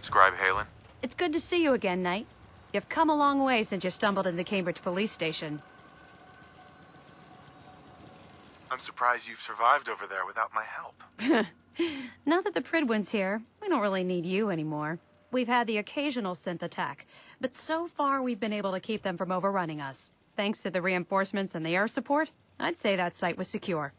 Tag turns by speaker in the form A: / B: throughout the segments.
A: Scribe Halen?
B: It's good to see you again, Knight. You've come a long way since you stumbled into the Cambridge police station.
A: I'm surprised you've survived over there without my help.
B: Now that the Pridwin's here, we don't really need you anymore. We've had the occasional synth attack, but so far we've been able to keep them from overrunning us. Thanks to the reinforcements and the air support, I'd say that site was secure.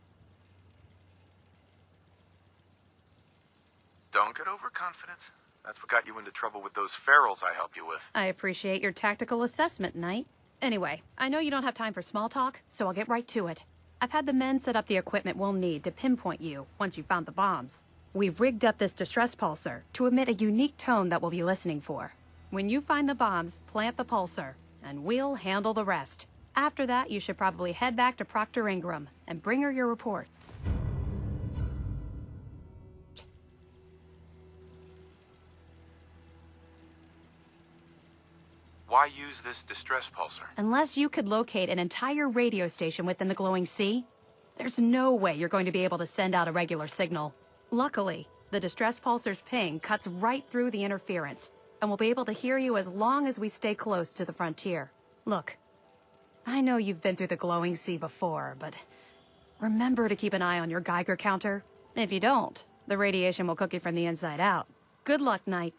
A: Don't get overconfident. That's what got you into trouble with those ferals I helped you with.
B: I appreciate your tactical assessment, Knight. Anyway, I know you don't have time for small talk, so I'll get right to it. I've had the men set up the equipment we'll need to pinpoint you once you found the bombs. We've rigged up this distress pulsar to emit a unique tone that we'll be listening for. When you find the bombs, plant the pulsar, and we'll handle the rest. After that, you should probably head back to Proctor Ingram and bring her your report.
A: Why use this distress pulsar?
B: Unless you could locate an entire radio station within the glowing sea, there's no way you're going to be able to send out a regular signal. Luckily, the distress pulsar's ping cuts right through the interference, and we'll be able to hear you as long as we stay close to the frontier. Look, I know you've been through the glowing sea before, but remember to keep an eye on your Geiger counter. If you don't, the radiation will cook you from the inside out. Good luck, Knight.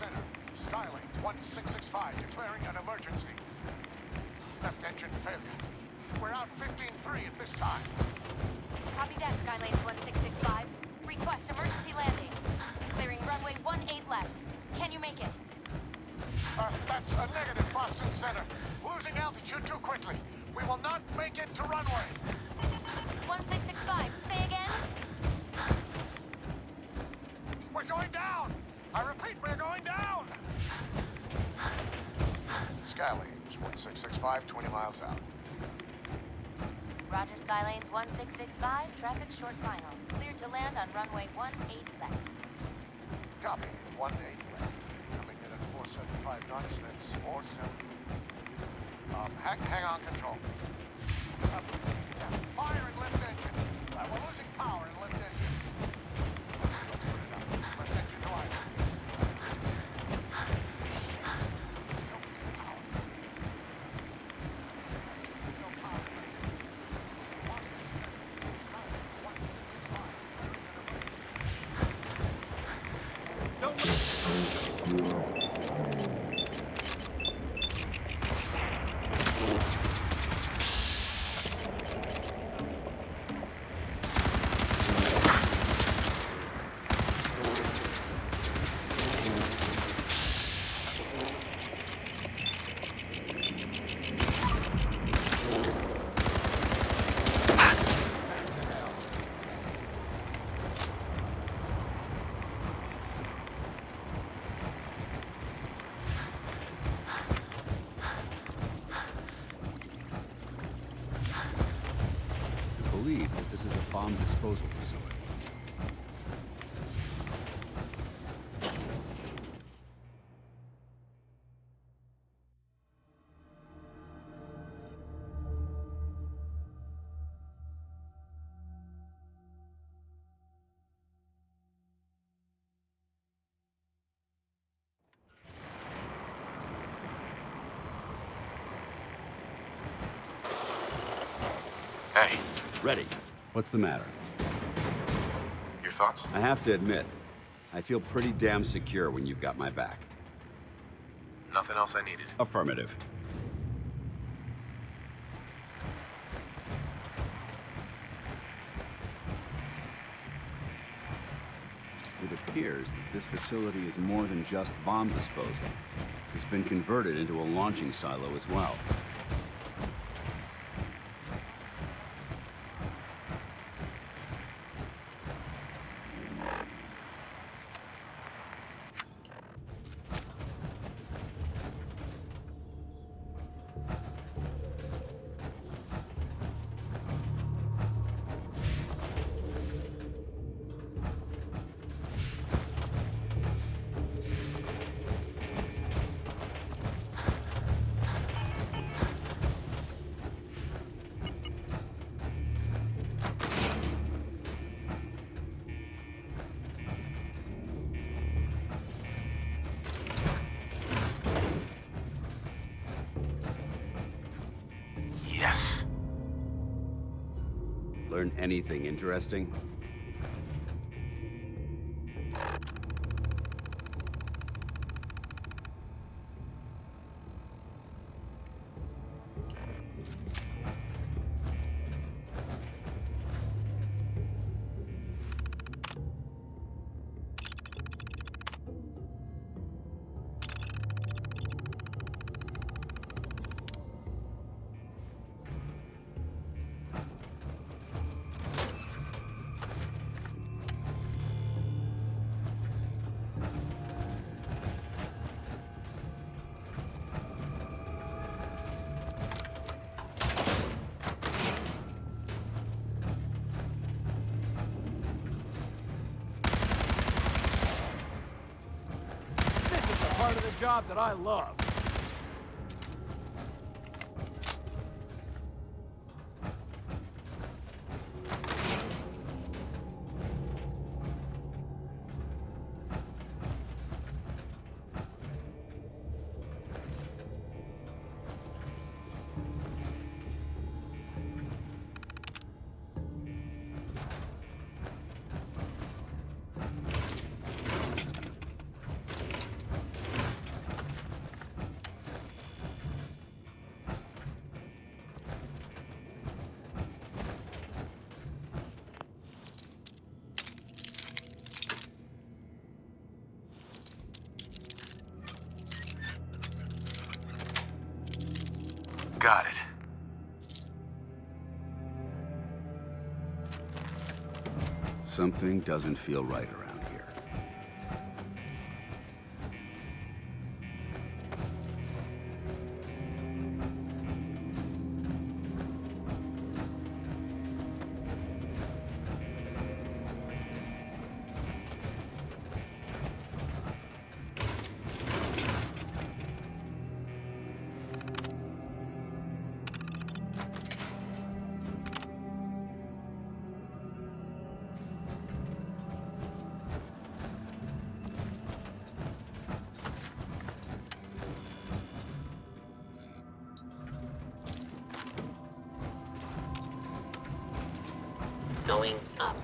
C: Center. Skylanes 1665 declaring an emergency. Left engine failure. We're out 15-3 at this time.
D: Copy that, Skylanes 1665. Request emergency landing. Clearing runway 18 left. Can you make it?
C: That's a negative, Boston Center. Losing altitude too quickly. We will not make it to runway.
D: 1665, say again?
C: We're going down! I repeat, we're going down! Skylanes 1665, 20 miles out.
D: Roger, Skylanes 1665. Traffic short final. Cleared to land on runway 18 left.
C: Copy, 18 left. Coming in at 475 knots, that's 47. Hang on, control. Fire in left engine. We're losing power in left engine. Let's put it up. Left engine to idle. Shit. Still losing power. No power. Boston Center. Skyline 1665.
E: Believe that this is a bomb disposal facility.
A: Hey,
E: Ready. What's the matter?
A: your thoughts?
E: I have to admit, I feel pretty damn secure when you've got my back.
A: Nothing else I needed.
E: Affirmative. It appears that this facility is more than just bomb disposal. It's been converted into a launching silo as well.
A: Yes.
E: Learn anything interesting?
F: Part of the job that I love.
A: got it.
E: Something doesn't feel right around here.
G: Going up.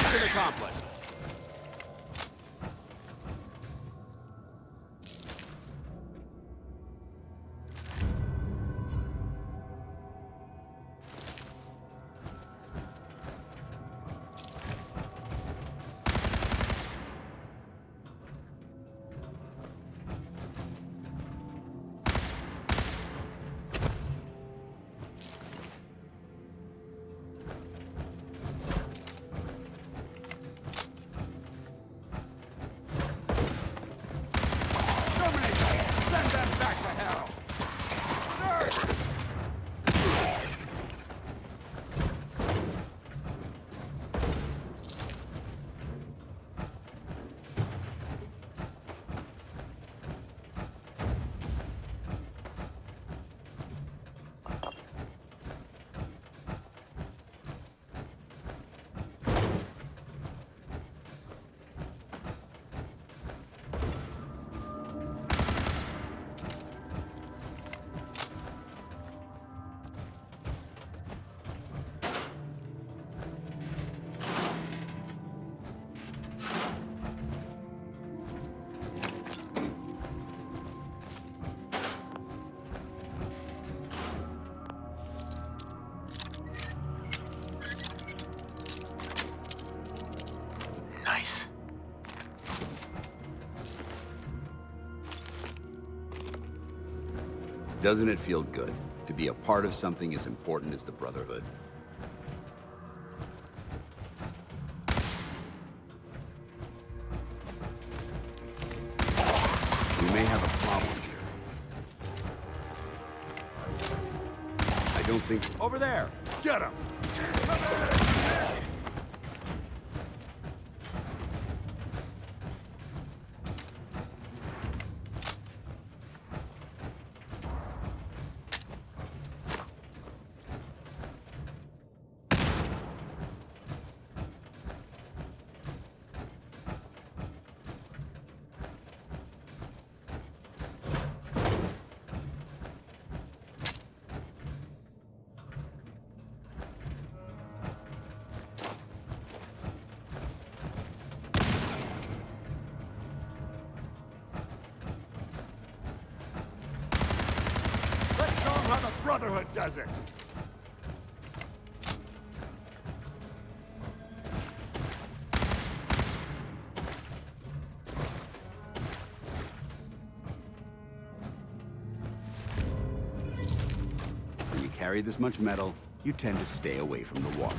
F: Mission accomplished. Send them back to hell!
A: Nice.
E: Doesn't it feel good to be a part of something as important as the Brotherhood? We may have a problem here. I don't think...
F: Over there! Get him! Let's show them how the Brotherhood does it!
E: When you carry this much metal, you tend to stay away from the water.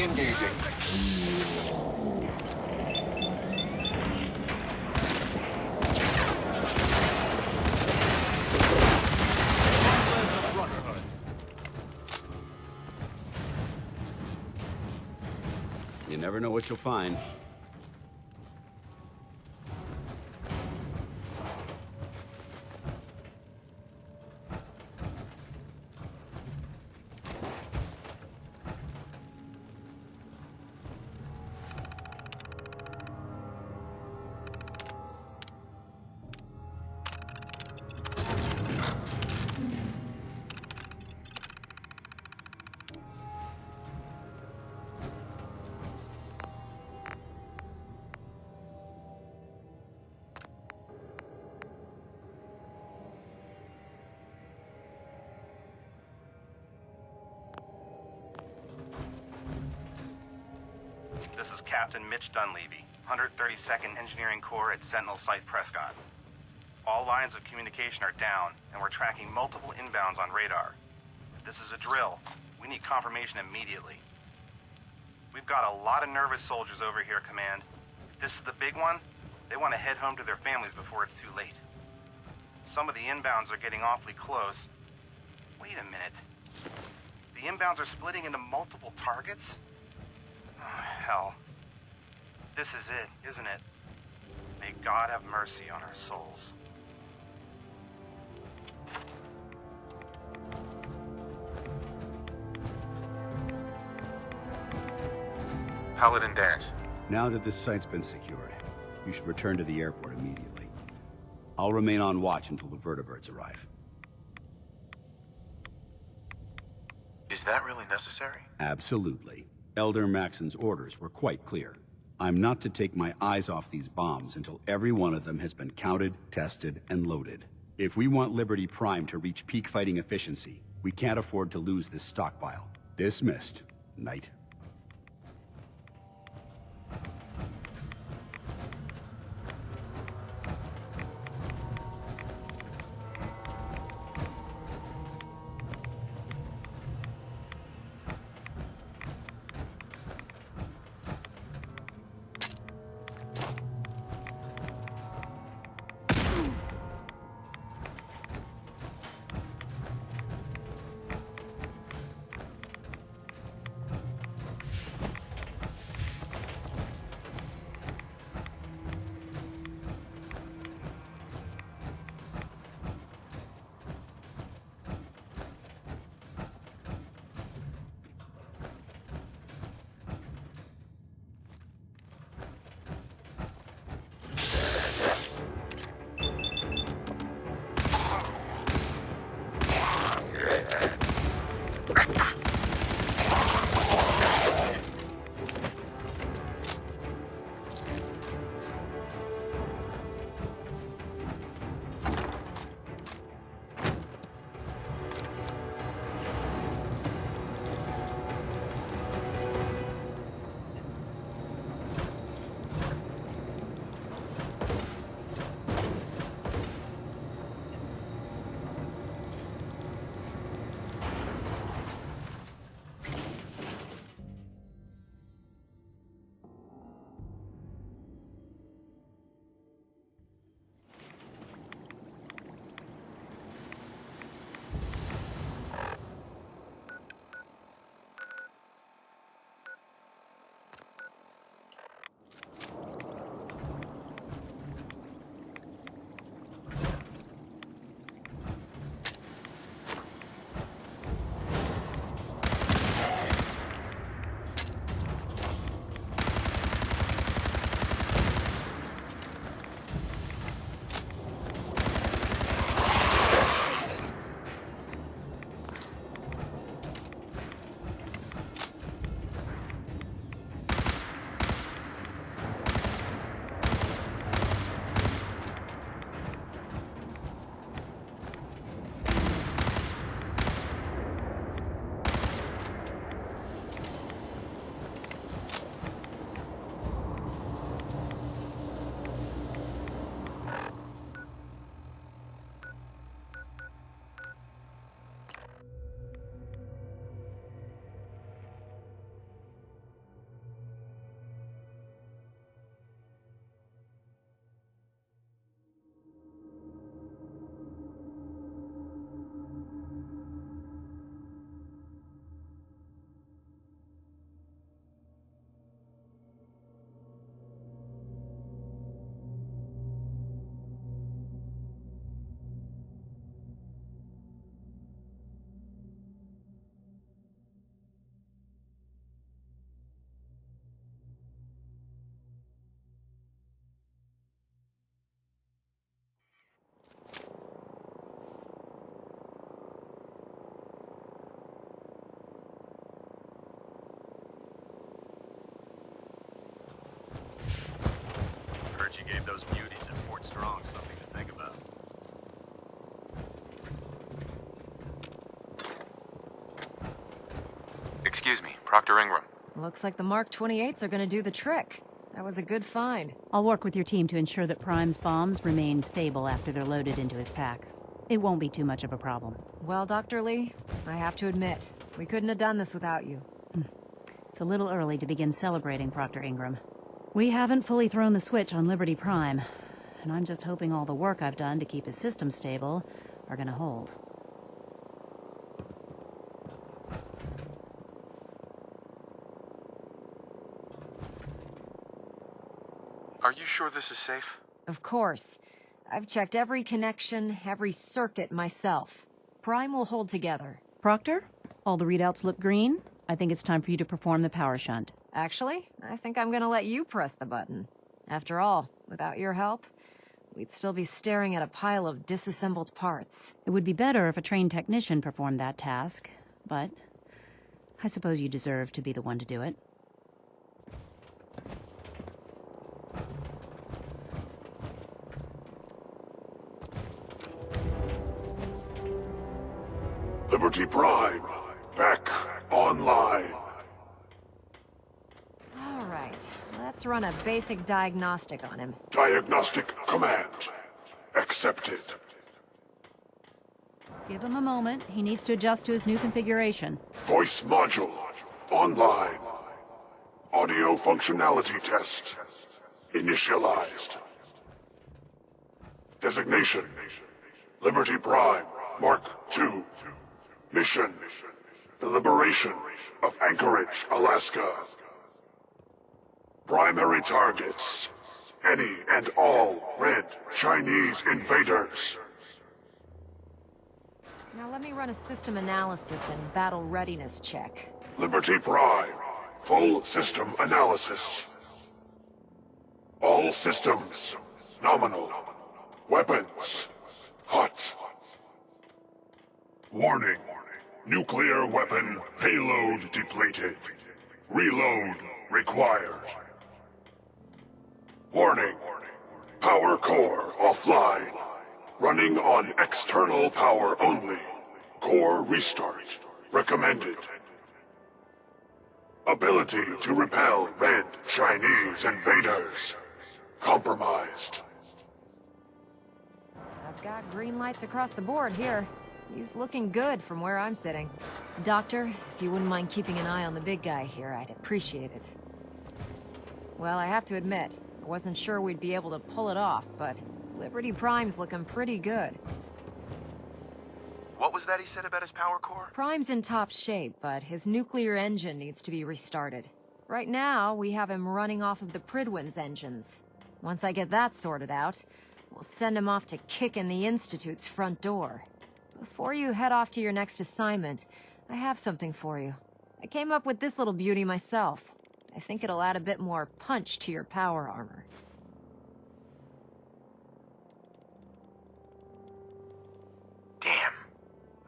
H: Re-engaging.
F: The Brotherhood.
E: You never know what you'll find.
I: This is Captain Mitch Dunleavy, 132nd Engineering Corps at Sentinel Site Prescott. All lines of communication are down, and we're tracking multiple inbounds on radar. This is a drill. We need confirmation immediately. We've got a lot of nervous soldiers over here, Command. If this is the big one, they want to head home to their families before it's too late. Some of the inbounds are getting awfully close. Wait a minute. The inbounds are splitting into multiple targets? Oh, hell. This is it, isn't it? May God have mercy on our souls.
A: Paladin Dance.
E: Now that this site's been secured, you should return to the airport immediately. I'll remain on watch until the vertibirds arrive.
A: Is that really necessary?
E: Absolutely. Elder Maxon's orders were quite clear. I'm not to take my eyes off these bombs until every one of them has been counted, tested, and loaded. If we want Liberty Prime to reach peak fighting efficiency, we can't afford to lose this stockpile. Dismissed, Knight.
H: gave those beauties at Fort Strong something to think about.
A: Excuse me, Proctor Ingram.
J: Looks like the Mark 28s are gonna do the trick. That was a good find.
B: I'll work with your team to ensure that Prime's bombs remain stable after they're loaded into his pack. It won't be too much of a problem.
J: Well, Dr. Lee, I have to admit, we couldn't have done this without you.
B: It's a little early to begin celebrating, Proctor Ingram. We haven't fully thrown the switch on Liberty Prime, and I'm just hoping all the work I've done to keep his system stable are gonna hold.
A: Are you sure this is safe?
J: Of course. I've checked every connection, every circuit myself. Prime will hold together.
B: Proctor, all the readouts look green. I think it's time for you to perform the power shunt.
J: Actually, I think I'm gonna let you press the button. After all, without your help, we'd still be staring at a pile of disassembled parts.
B: It would be better if a trained technician performed that task, but I suppose you deserve to be the one to do it.
F: Liberty Prime, back online.
J: All right, let's run a basic diagnostic on him.
F: Diagnostic command accepted.
B: Give him a moment. He needs to adjust to his new configuration.
F: Voice module online. Audio functionality test initialized. Designation: Liberty Prime, Mark II. Mission: the liberation of Anchorage, Alaska. Primary targets: any and all red Chinese invaders.
J: Now let me run a system analysis and battle readiness check.
F: Liberty Prime, full system analysis. All systems nominal. Weapons hot. Warning. Nuclear weapon payload depleted. Reload required. Warning. Power core offline. Running on external power only. Core restart recommended. Ability to repel red Chinese invaders compromised.
J: I've got green lights across the board here. He's looking good from where I'm sitting. Doctor, if you wouldn't mind keeping an eye on the big guy here, I'd appreciate it. Well, I have to admit, I wasn't sure we'd be able to pull it off, but Liberty Prime's looking pretty good.
A: What was that he said about his power core?
J: Prime's in top shape, but his nuclear engine needs to be restarted. Right now, we have him running off of the Pridwin's engines. Once I get that sorted out, we'll send him off to kick in the Institute's front door. Before you head off to your next assignment, I have something for you. I came up with this little beauty myself. I think it'll add a bit more punch to your power armor.
A: Damn.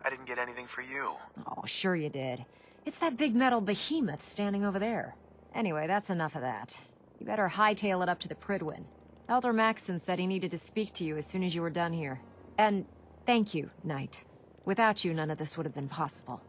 A: I didn't get anything for you.
J: Oh, sure you did. It's that big metal behemoth standing over there. Anyway, that's enough of that. You better hightail it up to the Pridwin. Elder Maxson said he needed to speak to you as soon as you were done here. And thank you, Knight. Without you, none of this would have been possible.